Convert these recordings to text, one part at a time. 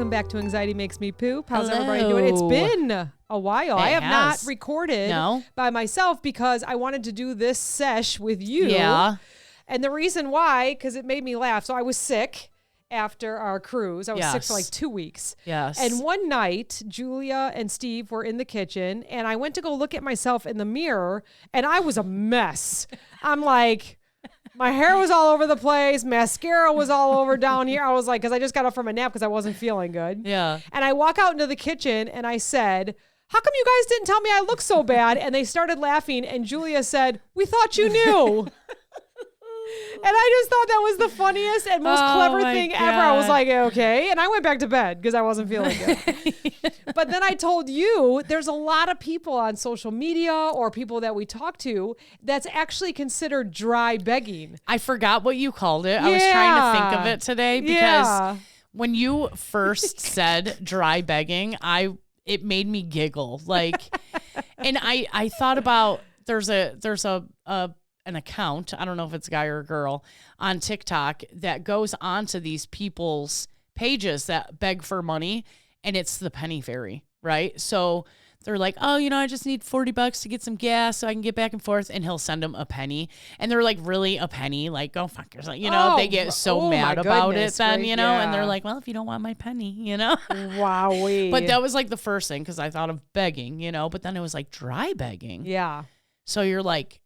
Welcome back to Anxiety Makes Me Poop. How's Hello. everybody doing? It's been a while. I have not recorded No. by myself because I wanted to do this sesh with you. Yeah. And the reason why, because it made me laugh. So I was sick after our cruise. I was sick for like 2 weeks. Yes. And one night, Julia and Steve were in the kitchen, and I went to go look at myself in the mirror, and I was a mess. I'm like... My hair was all over the place. Mascara was all over down here. I was like, because I just got up from a nap because I wasn't feeling good. Yeah. And I walk out into the kitchen and I said, how come you guys didn't tell me I look so bad? And they started laughing. And Julia said, we thought you knew. And I just thought that was the funniest and most clever thing ever. I was like, okay. And I went back to bed because I wasn't feeling good. But then I told you there's a lot of people on social media or people that we talk to that's actually considered dry begging. I forgot what you called it. I was trying to think of it today because when you first said dry begging, it made me giggle. Like, and I thought about there's an account, I don't know if it's a guy or a girl, on TikTok that goes onto these people's pages that beg for money, and it's the penny fairy, right? So they're like, oh, I just need $40 to get some gas so I can get back and forth, and he'll send them a penny, and they're like, really, a penny? Like, go fuck yourself, they get so mad about it then, and they're like, well, if you don't want my penny, Wowee. But that was like the first thing, because I thought of begging, but then it was like dry begging. Yeah. So you're like,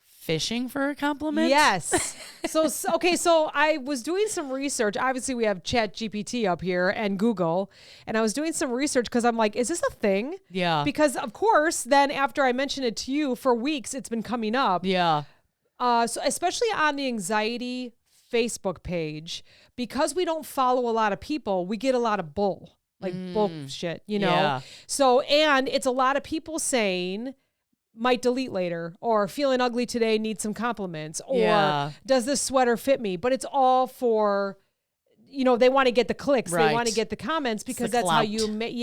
fishing for a compliment? Yes. So I was doing some research. Obviously, we have ChatGPT up here and Google, and I was doing some research because I'm like, is this a thing? Yeah. Because of course, then after I mentioned it to you for weeks, it's been coming up. Yeah. So especially on the anxiety Facebook page, because we don't follow a lot of people, we get a lot of bullshit, Yeah. So, and it's a lot of people saying, might delete later, or feeling ugly today, need some compliments, or does this sweater fit me? But it's all for, they want to get the clicks. Right. They want to get the comments because the that's how clout. you make,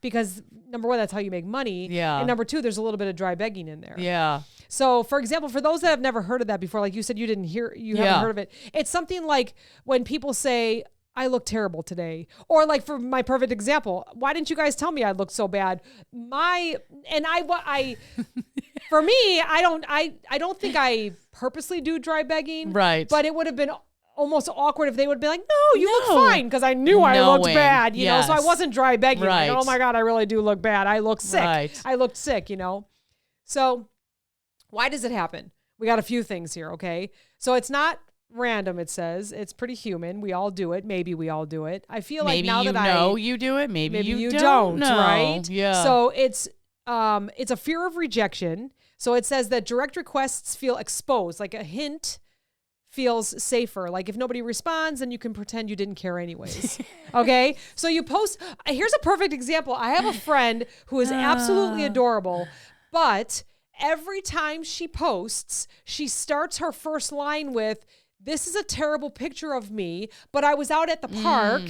because number one, that's how you make money. Yeah. And number two, there's a little bit of dry begging in there. Yeah. So for example, for those that have never heard of that before, like you said, you haven't heard of it. It's something like when people say, I look terrible today. Or like for my perfect example, why didn't you guys tell me I looked so bad? For me, I don't think I purposely do dry begging. Right. But it would have been almost awkward if they would be like, no, you look fine. Because I knew I looked bad, so I wasn't dry begging. Right. Like, oh my God, I really do look bad. I look sick. Right. I looked sick, So why does it happen? We got a few things here, okay? So it's not random, it says. It's pretty human. We all do it. Maybe we all do it. I feel like now that you do it, maybe you don't know. Right? Yeah. So it's a fear of rejection. So it says that direct requests feel exposed, like a hint feels safer. Like if nobody responds, then you can pretend you didn't care anyways. Okay? So you post, here's a perfect example. I have a friend who is absolutely adorable, but every time she posts, she starts her first line with, this is a terrible picture of me, but I was out at the park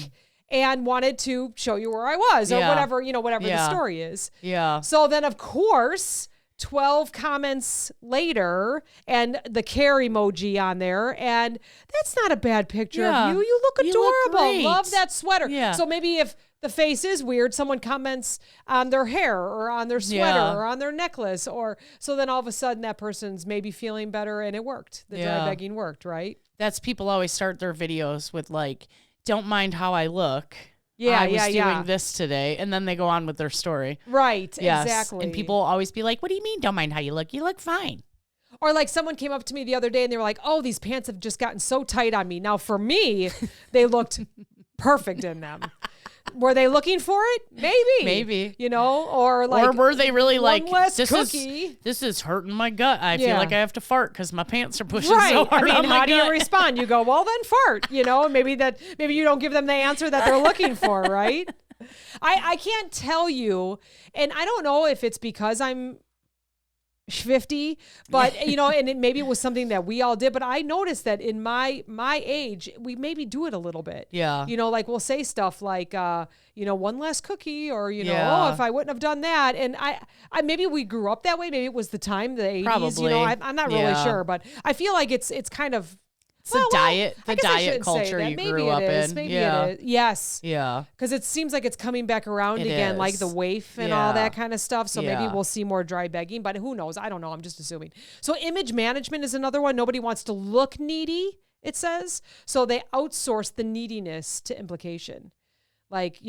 and wanted to show you where I was, or whatever, whatever the story is. Yeah. So then of course, 12 comments later and the care emoji on there, and that's not a bad picture of you. You look adorable. Look Love that sweater. Yeah. So maybe if the face is weird, someone comments on their hair or on their sweater or on their necklace, or so then all of a sudden that person's maybe feeling better and it worked. The dry begging worked, right? That's people always start their videos with like, don't mind how I look. Yeah, I was doing this today. And then they go on with their story. Right, yes. exactly. And people always be like, what do you mean don't mind how you look? You look fine. Or like someone came up to me the other day and they were like, oh, these pants have just gotten so tight on me. Now for me, they looked perfect in them. Were they looking for it? Maybe. Or like, or were they really like, this is hurting my gut. I feel like I have to fart because my pants are pushing so hard. I mean, on my how do you gut. respond? You go, well, then fart. Maybe you don't give them the answer that they're looking for, right? I can't tell you, and I don't know if it's because I'm 50, but and maybe it was something that we all did, but I noticed that in my age, we maybe do it a little bit. Yeah. Like we'll say stuff like, one less cookie, or, oh, if I wouldn't have done that. And I maybe we grew up that way. Maybe it was the time, the 80s, Probably. I'm not really sure, but I feel like it's kind of It's the diet culture you Maybe grew up in. Maybe it is. Yes. Yeah. Because it seems like it's coming back around again, is. like the waif and all that kind of stuff. So maybe Yeah. we'll see more dry begging, but who knows? I don't know. I'm just assuming. So image management is another one. Nobody wants to look needy, it says. So they outsource the neediness to implication. Like,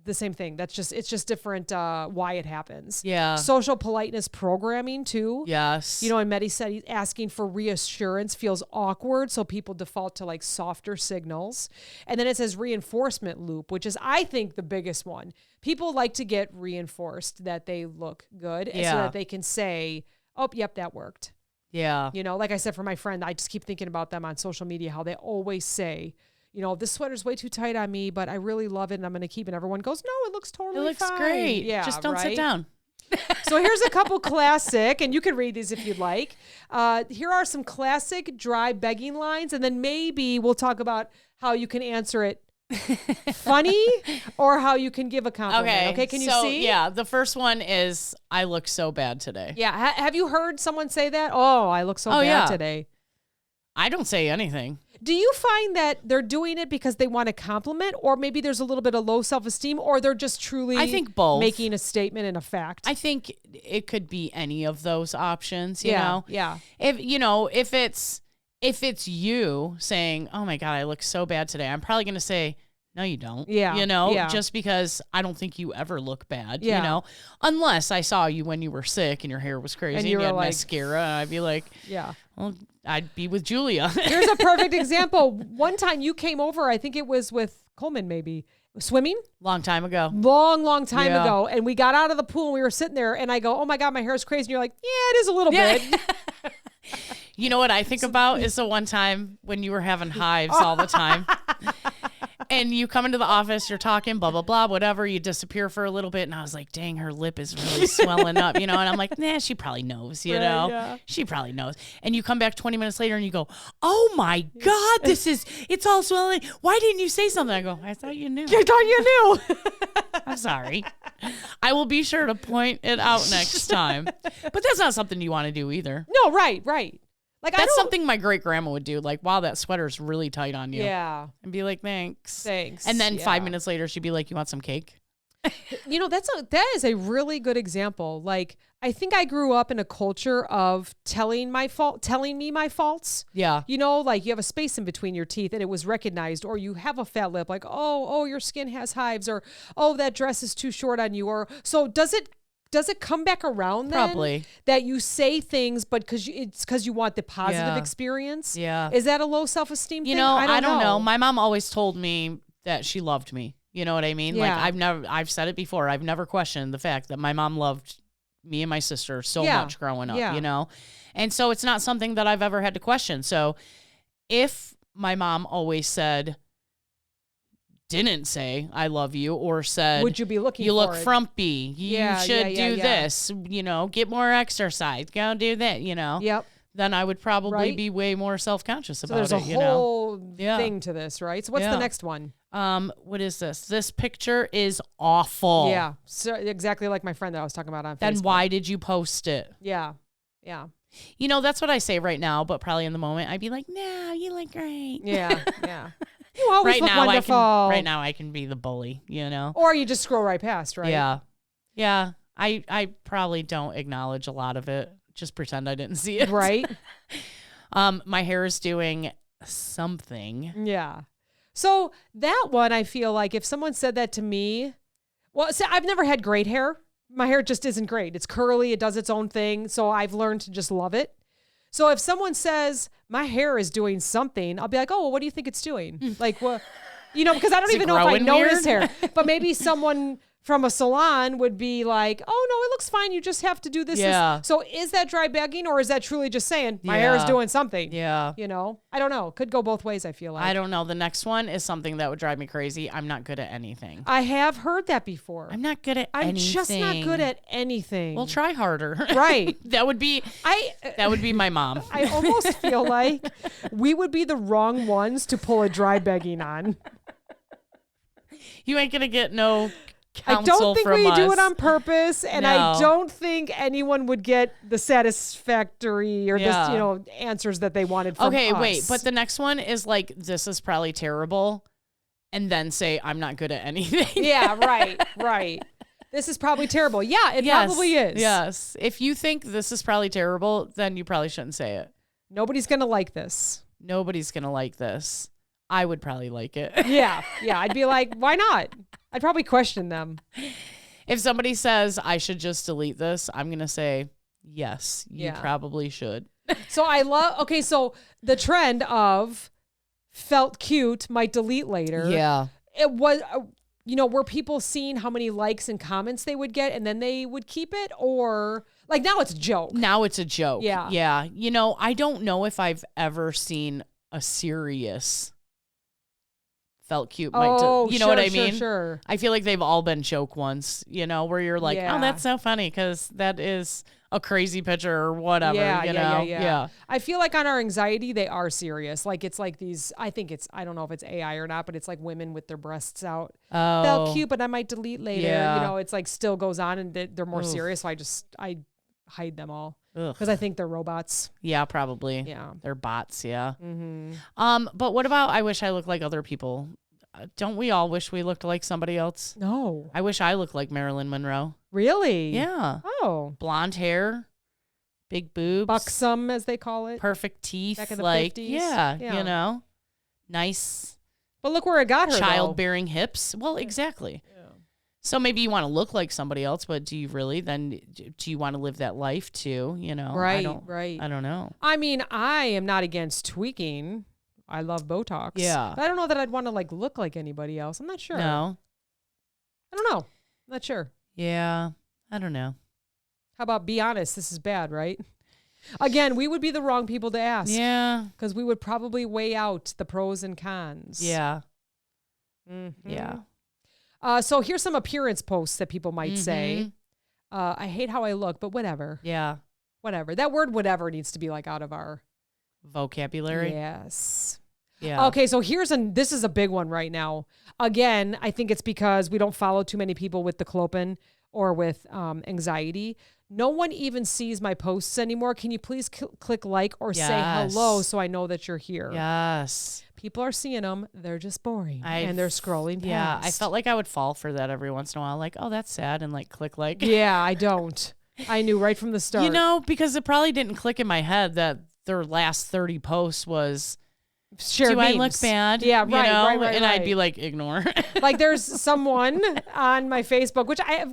the same thing. It's just different why it happens. Yeah. Social politeness programming too. Yes. And Mehdi said he's asking for reassurance feels awkward, so people default to like softer signals. And then it says reinforcement loop, which is I think the biggest one. People like to get reinforced that they look good so that they can say, "Oh, yep, that worked." Yeah. Like I said for my friend, I just keep thinking about them on social media how they always say, this sweater's way too tight on me, but I really love it and I'm going to keep it. And everyone goes, no, it looks totally fine. It looks great. Yeah, just don't sit down. So here's a couple classic, and you can read these if you'd like. Here are some classic dry begging lines, and then maybe we'll talk about how you can answer it funny or how you can give a compliment. Okay, can you see? Yeah, the first one is, I look so bad today. Yeah, have you heard someone say that? Oh, I look so bad today. I don't say anything. Do you find that they're doing it because they want a compliment, or maybe there's a little bit of low self-esteem, or they're just truly I think both. Making a statement and a fact? I think it could be any of those options, you know? Yeah. If it's you saying, "Oh my God, I look so bad today," I'm probably going to say, "No, you don't." Yeah. Just because I don't think you ever look bad, unless I saw you when you were sick and your hair was crazy and you had mascara, and I'd be like, yeah, well, I'd be with Julia. Here's a perfect example. One time you came over, I think it was with Coleman, maybe swimming. Long time ago. Long time ago. And we got out of the pool and we were sitting there and I go, "Oh my God, my hair is crazy." And you're like, "Yeah, it is a little bit." You know what I think about is the one time when you were having hives all the time. And you come into the office, you're talking, blah, blah, blah, whatever. You disappear for a little bit. And I was like, dang, her lip is really swelling up, And I'm like, nah, she probably knows, know? Yeah. She probably knows. And you come back 20 minutes later and you go, "Oh my God, it's all swelling. Why didn't you say something?" I go, "I thought you knew." I thought you knew. I'm sorry. I will be sure to point it out next time. But that's not something you want to do either. No, right. Like that's something my great grandma would do. Like, "Wow, that sweater's really tight on you." Yeah. And be like, Thanks. And then 5 minutes later, she'd be like, "You want some cake?" That is a really good example. Like, I think I grew up in a culture of telling me my faults. Yeah. Like you have a space in between your teeth and it was recognized, or you have a fat lip, like, oh, your skin has hives, or, "Oh, that dress is too short on you." Or so does it come back around then? Probably. That you say things, but because you want the positive experience? Yeah. Is that a low self-esteem thing? I don't know. My mom always told me that she loved me. You know what I mean? Yeah. Like I've said it before. I've never questioned the fact that my mom loved me and my sister so much growing up, And so it's not something that I've ever had to question. So if my mom always didn't say "I love you" or said, "Would you be looking you for look it? Frumpy, you should do this, get more exercise, go do that," Yep. then I would probably be way more self-conscious about it. So there's a whole thing to this, right? So what's the next one? What is this? This picture is awful. Yeah. So exactly like my friend that I was talking about on Facebook. Then why did you post it? Yeah. That's what I say right now, but probably in the moment I'd be like, "No, you look great." Yeah. You always look wonderful. Right now I can be the bully, Or you just scroll right past, right? Yeah. I probably don't acknowledge a lot of it. Just pretend I didn't see it. Right. My hair is doing something. Yeah. So that one, I feel like if someone said that to me, well, see, I've never had great hair. My hair just isn't great. It's curly. It does its own thing. So I've learned to just love it. So if someone says my hair is doing something, I'll be like, "Oh, well, what do you think it's doing?" Like, well, because I don't even know if I notice hair, but maybe someone from a salon would be like, "Oh, no, it looks fine. You just have to do this." Yeah. So is that dry begging, or is that truly just saying my hair is doing something? Yeah. I don't know. Could go both ways, I feel like. I don't know. The next one is something that would drive me crazy. I'm not good at anything. I have heard that before. I'm not good at anything. I'm just not good at anything. Well, try harder. Right. That would be my mom. I almost feel like we would be the wrong ones to pull a dry begging on. You ain't going to get no I don't think we do it on purpose, and No. I don't think anyone would get the satisfactory or the answers that they wanted from us. Wait, but the next one is like, this is probably terrible, and then say, I'm not good at anything. Yeah, right. This is probably terrible. Yeah, it probably is. Yes. If you think this is probably terrible, then you probably shouldn't say it. Nobody's going to like this. Nobody's going to like this. I would probably like it. Yeah. I'd be like, why not? I'd probably question them. If somebody says I should just delete this, I'm going to say, yes, you probably should. So so the trend of felt cute, might delete later. Yeah. It was, were people seeing how many likes and comments they would get and then they would keep it? Or like now it's a joke. Now it's a joke. Yeah. Yeah. I don't know if I've ever seen a serious felt cute. You know what I mean? Sure. I feel like they've all been joke ones, where you're like, oh, that's so funny because that is a crazy picture or whatever, Yeah. I feel like on our anxiety, they are serious. Like it's like these, I don't know if it's AI or not, but it's like women with their breasts out. Oh. Felt cute, but I might delete later. Yeah. It's like still goes on and they're more serious. So I hide them all because I think they're robots. Yeah, probably. Yeah. They're bots. Yeah. Mm-hmm. But what about, I wish I looked like other people. Don't we all wish we looked like somebody else? No. I wish I looked like Marilyn Monroe. Really? Yeah. Oh. Blonde hair, big boobs. Buxom, as they call it. Perfect teeth. Back in the like, 50s. Yeah. Nice. But look where it got her, childbearing hips. Well, exactly. Yeah. So maybe you want to look like somebody else, but do you really? Then do you want to live that life too? Right. I don't know. I mean, I am not against tweaking. I love Botox. Yeah. But I don't know that I'd want to look like anybody else. I'm not sure. No. I don't know. I'm not sure. Yeah. I don't know. How about be honest? This is bad, right? Again, we would be the wrong people to ask. Yeah. Because we would probably weigh out the pros and cons. Yeah. Mm-hmm. Yeah. So here's some appearance posts that people might say. I hate how I look, but whatever. Yeah. Whatever. That word whatever needs to be out of our vocabulary. Yes. Yeah. Okay, so this is a big one right now. Again, I think it's because we don't follow too many people with the clopen or with anxiety. No one even sees my posts anymore. Can you please click like or say hello so I know that you're here? Yes. People are seeing them. They're just boring. And they're scrolling past. Yeah, I felt like I would fall for that every once in a while. Like, oh, that's sad. And click like. Yeah, I don't. I knew right from the start. Because it probably didn't click in my head that their last 30 posts was... Shared Do memes. I look bad? Yeah, right. And I'd be like, ignore. There's someone on my Facebook,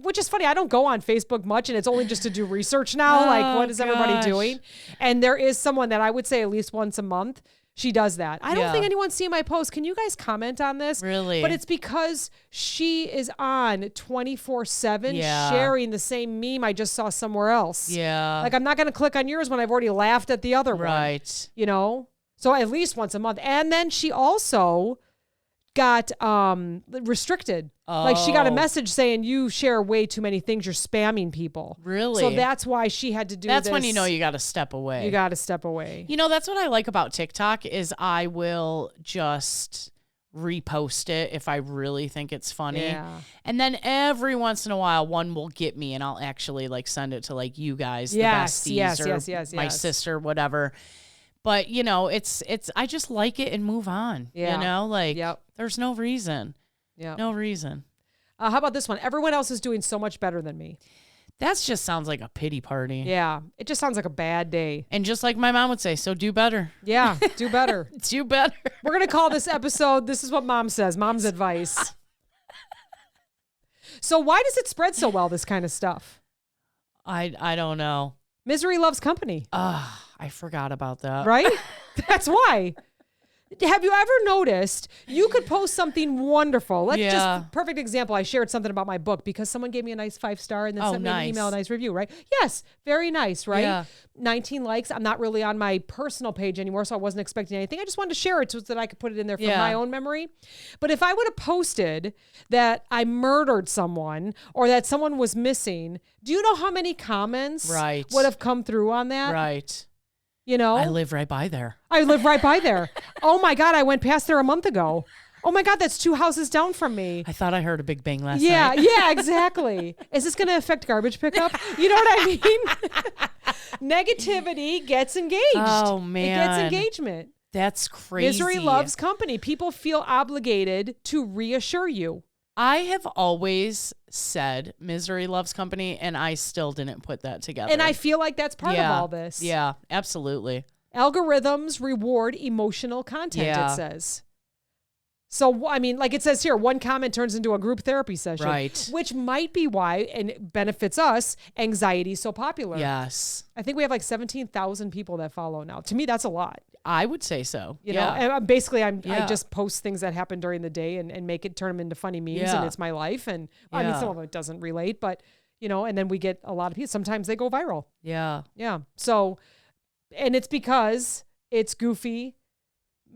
which is funny. I don't go on Facebook much, and it's only just to do research now. What is everybody doing? And there is someone that I would say at least once a month. She does that. I don't think anyone's seen my post. Can you guys comment on this? Really? But it's because she is on 24/7 sharing the same meme I just saw somewhere else. Yeah. I'm not going to click on yours when I've already laughed at the other one. Right. So at least once a month. And then she also got restricted. She got a message saying you share way too many things. You're spamming people. Really? So that's why she had to do That's this. when you got to step away. You got to step away. That's what I like about TikTok is I will just repost it if I really think it's funny. Yeah. And then every once in a while one will get me and I'll actually send it to you guys, the besties or my sister, whatever. But, it's I just like it and move on, there's no reason. Yeah. No reason. How about this one? Everyone else is doing so much better than me. That just sounds like a pity party. Yeah. It just sounds like a bad day. And just like my mom would say, so do better. Yeah. Do better. Do better. We're going to call this episode, This is What Mom Says, Mom's Advice. So why does it spread so well, this kind of stuff? I don't know. Misery loves company. I forgot about that. Right? That's why. Have you ever noticed you could post something wonderful? Just perfect example. I shared something about my book because someone gave me a nice 5-star and then sent me an email, a nice review, right? Yes. Very nice, right? Yeah. 19 likes. I'm not really on my personal page anymore, so I wasn't expecting anything. I just wanted to share it so that I could put it in there for my own memory. But if I would have posted that I murdered someone or that someone was missing, do you know how many comments would have come through on that? Right. I live right by there. I live right by there. Oh my God, I went past there a month ago. Oh my God, that's 2 houses down from me. I thought I heard a big bang last night. Yeah, exactly. Is this going to affect garbage pickup? You know what I mean? Negativity gets engaged. Oh, man. It gets engagement. That's crazy. Misery loves company. People feel obligated to reassure you. I have always said misery loves company, and I still didn't put that together. And I feel like that's part of all this. Yeah, absolutely. Algorithms reward emotional content, it says. So, I mean, like it says here, one comment turns into a group therapy session. Right. Which might be why, and it benefits us, anxiety is so popular. Yes. I think we have like 17,000 people that follow now. To me, that's a lot. I would say so. You know, and basically I Yeah. just post things that happen during the day and make it, turn them into funny memes, and it's my life. And I mean, some of it doesn't relate, but, you know, and then we get a lot of people. Sometimes they go viral. Yeah. Yeah. So, and it's because it's goofy.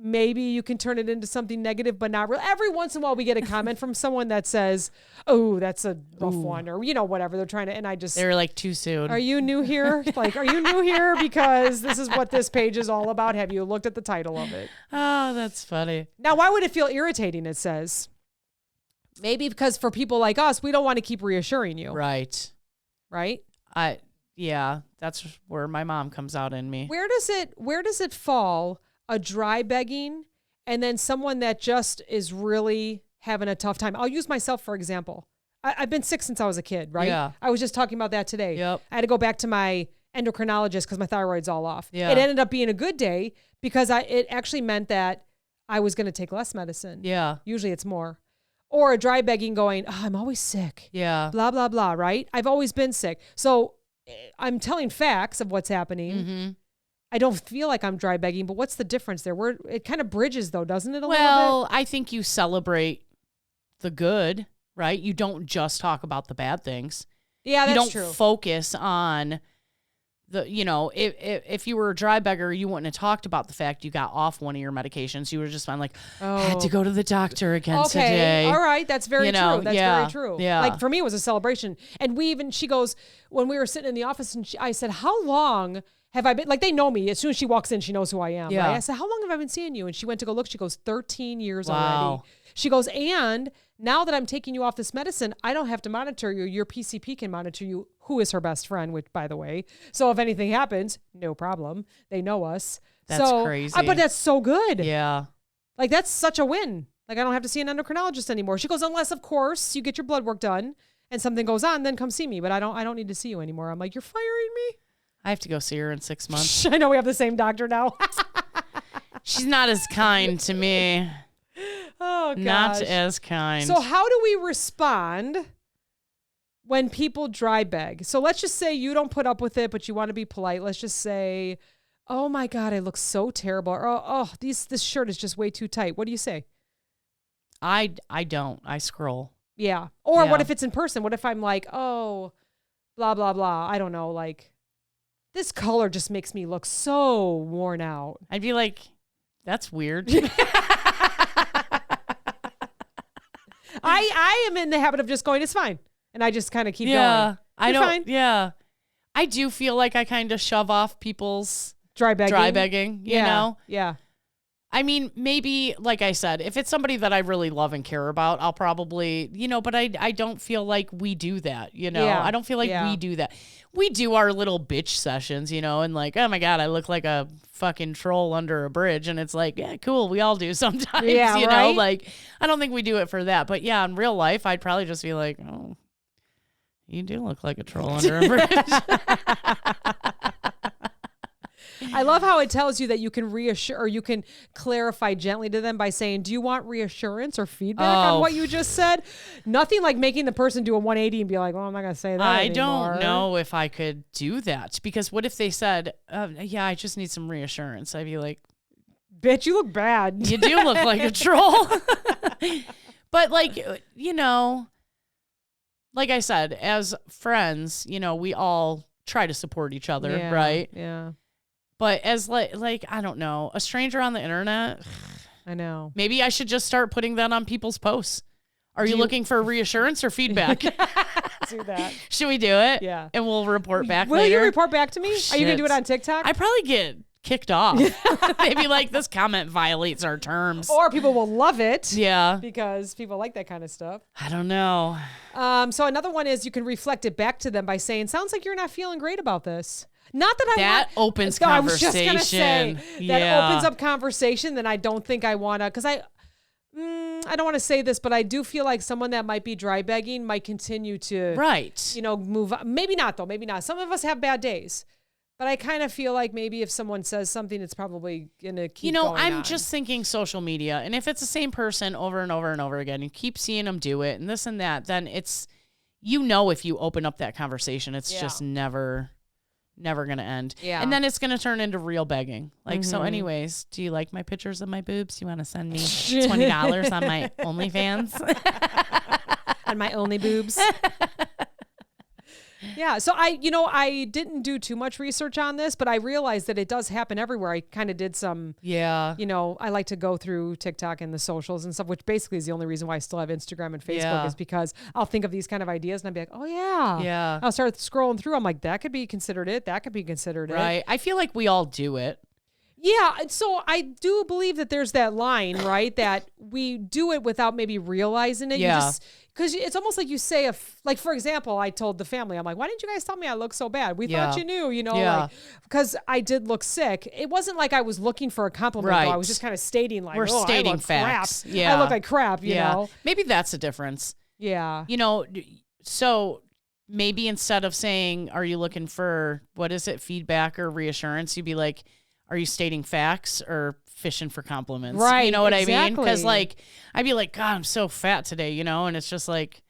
Maybe you can turn it into something negative, but not real. Every once in a while we get a comment from someone that says, oh, that's a rough one, or, you know, whatever they're trying to, and I just, They're like too soon. are you new here? Like, are you new here? Because this is what this page is all about. Have you looked at the title of it? Oh, that's funny. Now, why would it feel irritating? It says, maybe because for people like us, we don't want to keep reassuring you. Right. Right? Yeah, that's where my mom comes out in me. Where does it fall? A dry begging, and then someone that just is really having a tough time. I'll use myself for example. I've been sick since I was a kid, right? Yeah. I was just talking about that today. Yep. I had to go back to my endocrinologist because my thyroid's all off. Yeah. It ended up being a good day because it actually meant that I was going to take less medicine. Yeah. Usually it's more. Or a dry begging going, oh, I'm always sick. Yeah. Blah, blah, blah, right? I've always been sick. So I'm telling facts of what's happening. Mm-hmm. I don't feel like I'm dry begging, but what's the difference there? It kind of bridges though, doesn't it? Well, I think you celebrate the good, right? You don't just talk about the bad things. Yeah, that's true. You true. don't focus on the, you know, if you were a dry beggar, you wouldn't have talked about the fact you got off one of your medications. You would have just been like, I had to go to the doctor again today. All right. That's very true. That's very true. Yeah. Like for me, it was a celebration. And she goes, when we were sitting in the office and I said, how long have I been, like they know me. As soon as she walks in, she knows who I am. Yeah. Right? I said, how long have I been seeing you? And she went to go look. She goes, 13 years Wow. already. She goes, and now that I'm taking you off this medicine, I don't have to monitor you. Your PCP can monitor you, who is her best friend, which by the way. So if anything happens, no problem. They know us. That's crazy. But that's so good. Yeah. Like that's such a win. Like I don't have to see an endocrinologist anymore. She goes, unless of course you get your blood work done and something goes on, then come see me. But I don't need to see you anymore. I'm like, you're firing me? I have to go see her in 6 months. I know we have the same doctor now. She's not as kind to me. Oh, gosh. Not as kind. So how do we respond when people dry beg? So let's just say you don't put up with it, but you want to be polite. Let's just say, oh my God, I look so terrible. Or, oh, this shirt is just way too tight. What do you say? I don't. I scroll. Yeah. Or Yeah. what if it's in person? What if I'm like, oh, blah, blah, blah. I don't know. Like, this color just makes me look so worn out. I'd be like, that's weird. I am in the habit of just going, it's fine. And I just kind of keep going. I You're don't. fine. Yeah. I do feel like I kind of shove off people's Dry begging. you know? Yeah. I mean, maybe, like I said, if it's somebody that I really love and care about, I'll probably, but I don't feel like we do that, Yeah. I don't feel like we do that. We do our little bitch sessions, and like, oh my God, I look like a fucking troll under a bridge. And it's like, yeah, cool. We all do sometimes, Yeah, right? like, I don't think we do it for that. But yeah, in real life, I'd probably just be like, oh, you do look like a troll under a bridge. I love how it tells you that you can reassure or you can clarify gently to them by saying, do you want reassurance or feedback on what you just said? Nothing like making the person do a 180 and be like, well, I'm not going to say that I anymore. don't know if I could do that because what if they said, yeah, I just need some reassurance. I'd be like, bitch, you look bad. you do look like a troll. But like, like I said, as friends, we all try to support each other, Yeah, right? Yeah. But as like, I don't know, a stranger on the internet, I know. maybe I should just start putting that on people's posts. Are you looking for reassurance or feedback? Do that. Should we do it? Yeah. And we'll report back Will later. you report back to me? Oh, Are you going to do shit. it on TikTok? I probably get kicked off. They'd be like, this comment violates our terms. Or people will love it. Yeah. Because people like that kind of stuff. I don't know. So another one is you can reflect it back to them by saying, sounds like you're not feeling great about this. Not that that opens conversation. I was just going to say, that opens up conversation. Then I don't think I want to, because I don't want to say this, but I do feel like someone that might be dry begging might continue to, move on. Maybe not though. Maybe not. Some of us have bad days. But I kind of feel like maybe if someone says something, it's probably going to keep going I'm on. just thinking social media. And if it's the same person over and over and over again, you keep seeing them do it and this and that, then it's, if you open up that conversation, it's just never going to end. Yeah. And then it's going to turn into real begging. Like, so anyways, do you like my pictures of my boobs? You want to send me $20 on my OnlyFans? On my Only boobs? Yeah. So I didn't do too much research on this, but I realized that it does happen everywhere. I kind of did some, I like to go through TikTok and the socials and stuff, which basically is the only reason why I still have Instagram and Facebook is because I'll think of these kind of ideas and I'll be like, oh yeah. Yeah. I'll start scrolling through. I'm like, that could be considered it. That could be considered it. Right. I feel like we all do it. Yeah. So I do believe that there's that line, right? That we do it without maybe realizing it. Yeah. Because it's almost like you say, for example, I told the family, I'm like, why didn't you guys tell me I look so bad? We thought you knew, because I did look sick. It wasn't like I was looking for a compliment, though. I was just kind of stating like, stating I look facts. Crap. Yeah. I look like crap, you know? Maybe that's the difference. Yeah. So maybe instead of saying, are you looking for, feedback or reassurance, you'd be like, are you stating facts or fishing for compliments? Right. You know what I mean? Because I'd be like, God, I'm so fat today, and it's just like,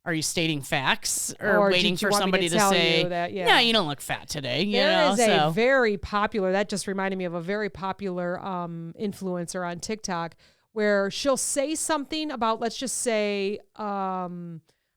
are you stating facts or waiting for somebody to say, no, you don't look fat today? There is a very popular, that just reminded me of a very popular influencer on TikTok where she'll say something about, let's just say,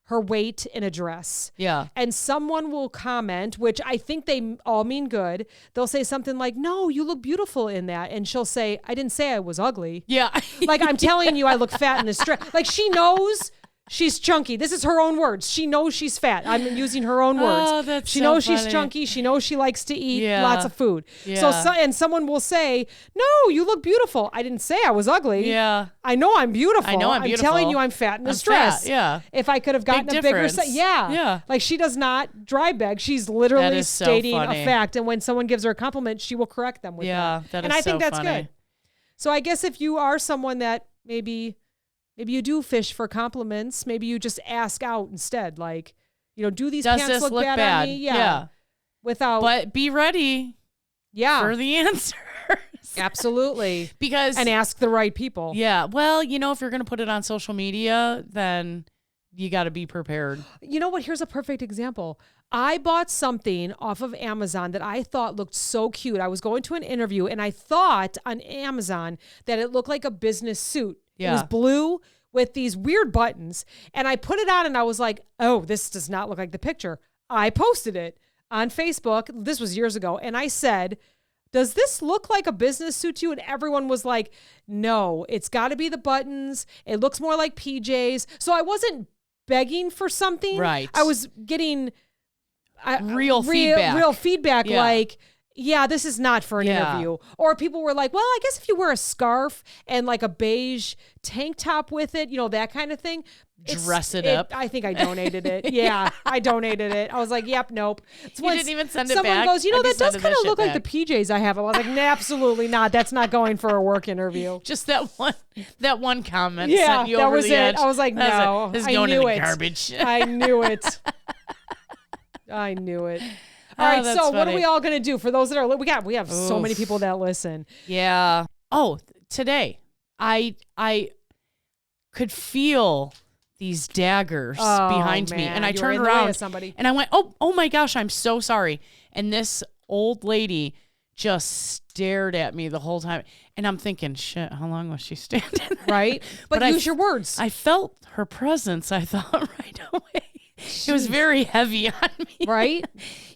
her weight in a dress. Yeah. And someone will comment, which I think they all mean good. They'll say something like, no, you look beautiful in that. And she'll say, I didn't say I was ugly. Yeah. Like, I'm telling you, I look fat in this dress. Like, she knows she's chunky. This is her own words. She knows she's fat. I'm using her own words. Oh, that's she knows she's chunky. She knows she likes to eat lots of food. Yeah. And someone will say, no, you look beautiful. I didn't say I was ugly. Yeah. I know I'm beautiful. I'm telling you I'm fat in this dress. Fat. Yeah. If I could have gotten a bigger Yeah. Like, she does not dry beg. She's literally stating a fact. And when someone gives her a compliment, she will correct them with that. And I think that's good. So I guess if you are someone that maybe you do fish for compliments. Maybe you just ask out instead. Like, do these pants look bad on me? Yeah. But be ready. Yeah. For the answers. Absolutely. And ask the right people. Yeah. Well, if you're going to put it on social media, then you got to be prepared. You know what? Here's a perfect example. I bought something off of Amazon that I thought looked so cute. I was going to an interview and I thought on Amazon that it looked like a business suit. Yeah. It was blue with these weird buttons. And I put it on and I was like, oh, this does not look like the picture. I posted it on Facebook. This was years ago. And I said, does this look like a business suit to you? And everyone was like, no, it's got to be the buttons. It looks more like PJs. So I wasn't begging for something. Right. I was getting real feedback. Yeah. Like, yeah, this is not for an interview. Or people were like, well, I guess if you wear a scarf and like a beige tank top with it, that kind of thing. Dress it up. I think I donated it. Yeah, I donated it. I was like, yep, nope. You didn't even send it back? Someone goes, that does kind of look like the PJs I have. I was like, nah, absolutely not. That's not going for a work interview. Just that one comment sent you over the edge. I was like, no, this is going in the garbage. I knew it. I knew it. All right, so funny. What are we all going to do for those that are we have so many people that listen. Yeah. Oh, today I could feel these daggers behind me, and I turned around and I went, oh my gosh, I'm so sorry. And this old lady just stared at me the whole time, and I'm thinking, shit, how long was she standing? Right. But use your words. I felt her presence, I thought, right away. Jeez. It was very heavy on me. Right.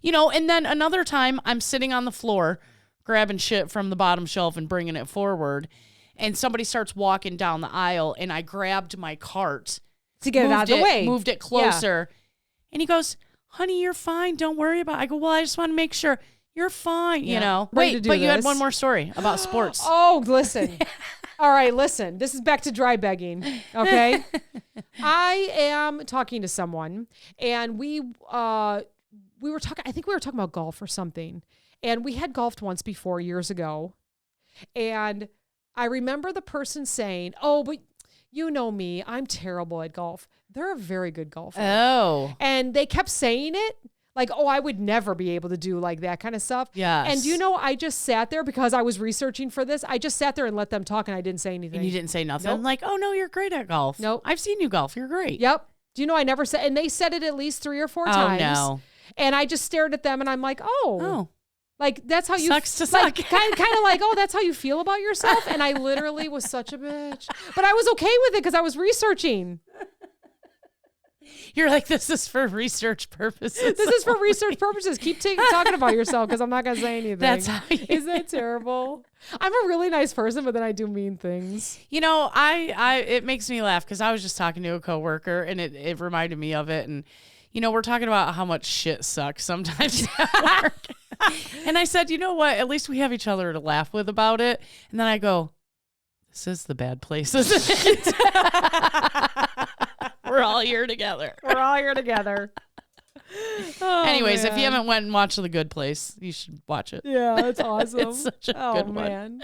And then another time I'm sitting on the floor grabbing shit from the bottom shelf and bringing it forward, and somebody starts walking down the aisle, and I grabbed my cart to get it out of the way. Moved it closer. Yeah. And he goes, honey, you're fine. Don't worry about it. I go, well, I just want to make sure. You're fine. Yeah. You know. Ready to Wait, do but you had this. one more story about sports. Oh, listen. All right, listen. This is back to dry begging. Okay. I am talking to someone, and we were talking. I think we were talking about golf or something, and we had golfed once before years ago, and I remember the person saying, "Oh, but you know me, I'm terrible at golf." They're a very good golfer. Oh. And they kept saying it. Like, oh, I would never be able to do like that kind of stuff. Yes. And you know, I just sat there because I was researching for this. I just sat there and let them talk, and I didn't say anything. And you didn't say nothing? Nope. Like, oh, no, you're great at golf. Nope. I've seen you golf. You're great. Yep. Do you know I never said, and they said it at least 3 or 4 times. No. And I just stared at them, and I'm like, oh. Like, that's how you... Sucks to like, suck. kind of like, oh, that's how you feel about yourself? And I literally was such a bitch. But I was okay with it because I was researching. You're like, this is for research purposes. This is for research purposes. Keep talking about yourself because I'm not going to say anything. That's how you... Is that terrible? I'm a really nice person, but then I do mean things. You know, I it makes me laugh because I was just talking to a coworker and it reminded me of it. And, you know, we're talking about how much shit sucks sometimes at work. And I said, you know what? At least we have each other to laugh with about it. And then I go, this is the bad place, isn't it? We're all here together. We're all here together. Oh, anyways, man. if you haven't went and watched The Good Place, you should watch it. Yeah, that's awesome. It's such a good one. Man.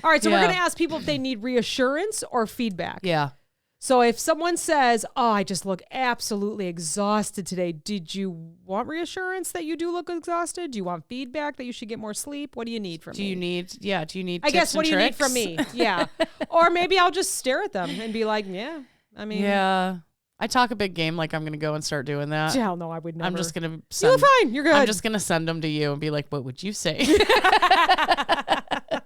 All right, so we're going to ask people if they need reassurance or feedback. Yeah. So if someone says, oh, I just look absolutely exhausted today, did you want reassurance that you do look exhausted? Do you want feedback that you should get more sleep? What do you need from me? Do you need I guess, what do you need from me? Yeah. Or maybe I'll just stare at them and be like, yeah, I mean. Yeah. I talk a big game like I'm going to go and start doing that. Hell no, I would never. I'm just going to You send. look fine. You're good. I'm just going to send them to you and be like, what would you say?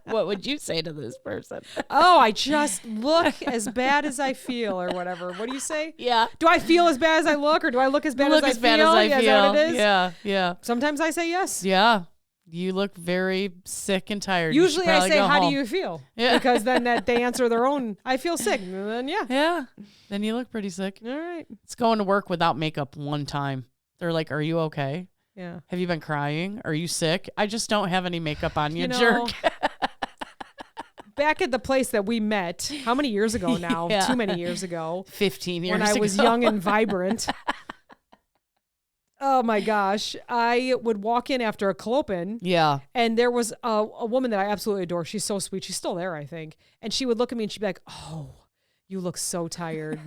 What would you say to this person? Oh, I just look as bad as I feel or whatever. What do you say? Yeah. Do I feel as bad as I look or do I look as bad as I feel? As bad as I Yeah, feel. is that what it is? Yeah. Yeah. Sometimes I say yes. Yeah. You look very sick and tired. Usually I say, how home. do you feel? Yeah. Because then they answer their own, I feel sick. And then, yeah. Yeah. Then you look pretty sick. All right. It's going to work without makeup one time. They're like, are you okay? Yeah. Have you been crying? Are you sick? I just don't have any makeup on, you know, jerk. Back at the place that we met, how many years ago now? Yeah. Too many years ago. 15 years when I was ago. young and vibrant. Oh my gosh. I would walk in after a clopen. Yeah. And there was a woman that I absolutely adore. She's so sweet. She's still there, I think. And she would look at me and she'd be like, oh, you look so tired.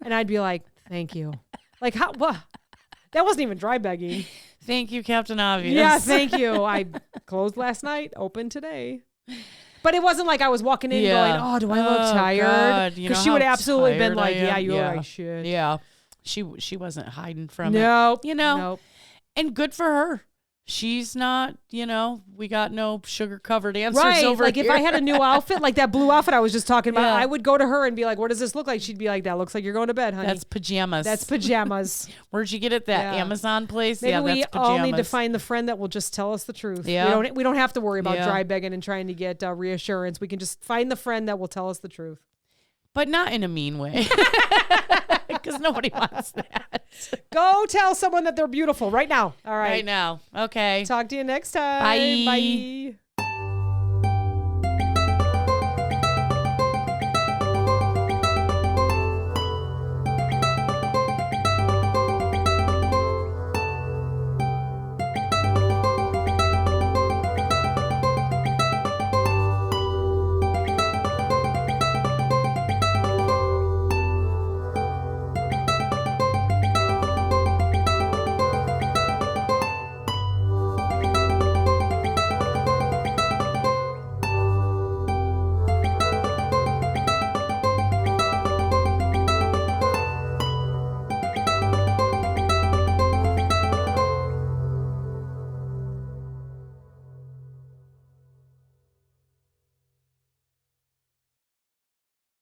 And I'd be like, thank you. Like, how? What? That wasn't even dry begging. Thank you, Captain Obvious. Yeah, thank you. I closed last night, opened today. But it wasn't like I was walking in going, oh, do I look tired? Because she would absolutely been like, yeah, you look like shit. Yeah. She wasn't hiding from it. Nope. You know? Nope. And good for her. She's not, we got no sugar-covered answers over like here. if I had a new outfit, like that blue outfit I was just talking about, Yeah. I would go to her and be like, what does this look like? She'd be like, that looks like you're going to bed, honey. That's pajamas. That's pajamas. Where'd you get it? That Yeah. Amazon place? Maybe yeah, we that's pajamas. all need to find the friend that will just tell us the truth. Yeah. We don't have to worry about Yeah. dry begging and trying to get reassurance. We can just find the friend that will tell us the truth. But not in a mean way. Because nobody wants that. Go tell someone that they're beautiful right now. All right. Right now. Okay. Talk to you next time. Bye. Bye.